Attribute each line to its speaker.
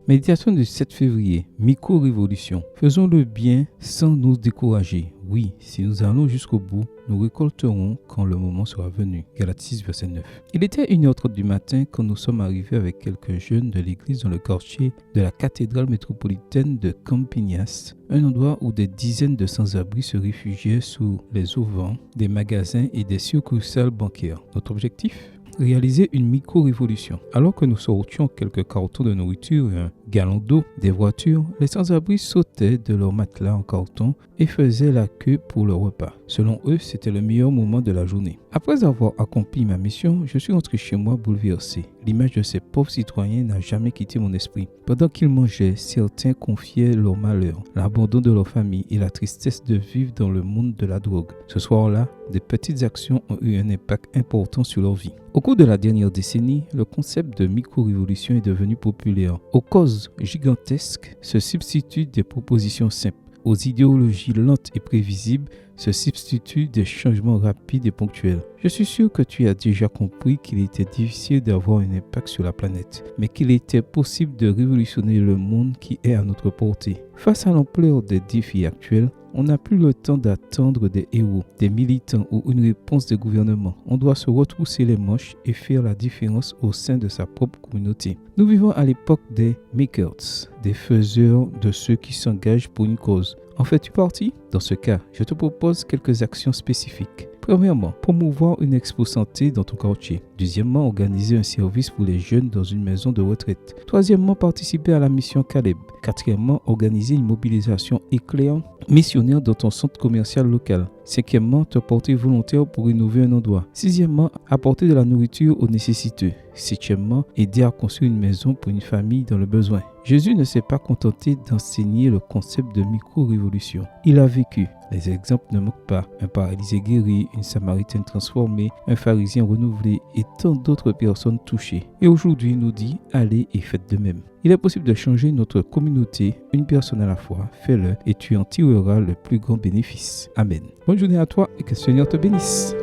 Speaker 1: Méditation du 7 février, micro-révolution. Faisons le bien sans nous décourager. Oui, si nous allons jusqu'au bout, nous récolterons quand le moment sera venu. Galates 6, verset 9. Il était 1h30 du matin quand nous sommes arrivés avec quelques jeunes de l'église dans le quartier de la cathédrale métropolitaine de Campinas, un endroit où des dizaines de sans-abri se réfugiaient sous les auvents des magasins et des succursales bancaires. Notre objectif ? Réaliser une micro-révolution. Alors que nous sortions quelques cartons de nourriture et un gallon d'eau des voitures, les sans-abri sautaient de leur matelas en carton et faisaient la queue pour le repas. Selon eux, c'était le meilleur moment de la journée. Après avoir accompli ma mission, je suis rentré chez moi bouleversé. L'image de ces pauvres citoyens n'a jamais quitté mon esprit. Pendant qu'ils mangeaient, certains confiaient leur malheur, l'abandon de leur famille et la tristesse de vivre dans le monde de la drogue. Ce soir-là, des petites actions ont eu un impact important sur leur vie. Au cours de la dernière décennie, le concept de micro-révolution est devenu populaire. Aux causes gigantesques se substituent des propositions simples. Aux idéologies lentes et prévisibles se substituent des changements rapides et ponctuels. Je suis sûr que tu as déjà compris qu'il était difficile d'avoir un impact sur la planète, mais qu'il était possible de révolutionner le monde qui est à notre portée. Face à l'ampleur des défis actuels, on n'a plus le temps d'attendre des héros, des militants ou une réponse des gouvernements. On doit se retrousser les manches et faire la différence au sein de sa propre communauté. Nous vivons à l'époque des makers, des faiseurs de ceux qui s'engagent pour une cause. En fais-tu partie ? Dans ce cas, je te propose quelques actions spécifiques. Premièrement, promouvoir une expo santé dans ton quartier. Deuxièmement, organiser un service pour les jeunes dans une maison de retraite. Troisièmement, participer à la mission Caleb. Quatrièmement, organiser une mobilisation éclair missionnaire dans ton centre commercial local. Cinquièmement, te porter volontaire pour rénover un endroit. Sixièmement, apporter de la nourriture aux nécessiteux. Septièmement, aider à construire une maison pour une famille dans le besoin. Jésus ne s'est pas contenté d'enseigner le concept de micro-révolution. Il a vécu. Les exemples ne manquent pas. Un paralysé guéri, une samaritaine transformée, un pharisien renouvelé et tant d'autres personnes touchées. Et aujourd'hui, il nous dit, allez et faites de même. Il est possible de changer notre communauté, une personne à la fois. Fais-le et tu en tireras le plus grand bénéfice. Amen. Bonne journée à toi et que le Seigneur te bénisse.